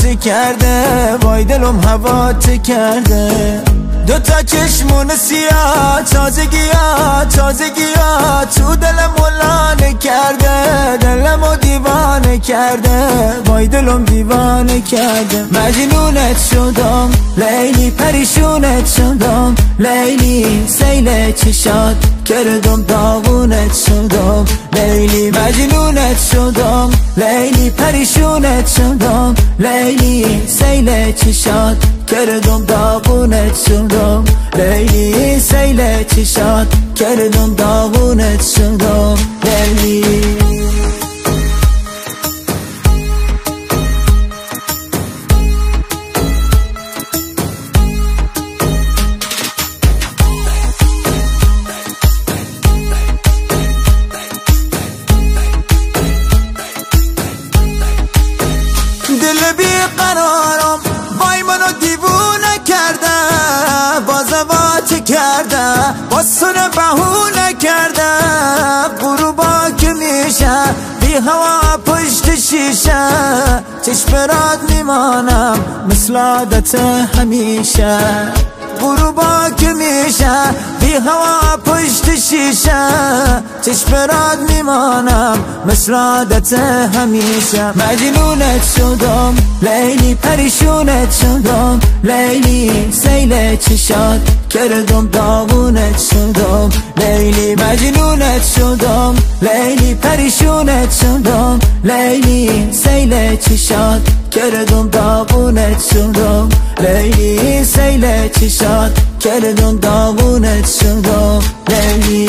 هوات کرده، وای دلم هوات کرده. دوتا چشمون سیاه، تازگیات تو دلم ولانه کرده، دلمو دیوانه کرده، وای دلم دیوانه کرده. مجنونت شدم لیلی، پریشونت شدم لیلی، سیل چشات کردم داغونت شدم لیلی. مجنونت شدم لیلی، پریشونت شدم لیلی، سیل چشات کردم داغونت شدم لیلی، سیل چشات کردم داغونت شدم لیلی. دل بیقرارم وای منو دیوونه کرده، بازوات کرده، باسونه بهونه کرده. غروبا که میشه بی هوا پشت شیشه، چشم راد میمانم مثل عادت همیشه. غروبا که میشه بی هوا پشت شیشه، چشم راد میمانم مثل عادت همیشه. مجنونت شدم لیلی، پریشونت شدم لیلی، سیل چشات کردم داغونت شدم لیلی. مجنونت شدم لیلی، پریشونت شدم لیلی، سیل چشات کردم داغونت شدم لیلی، سیل چشات کردم داغونت شدم لیلی.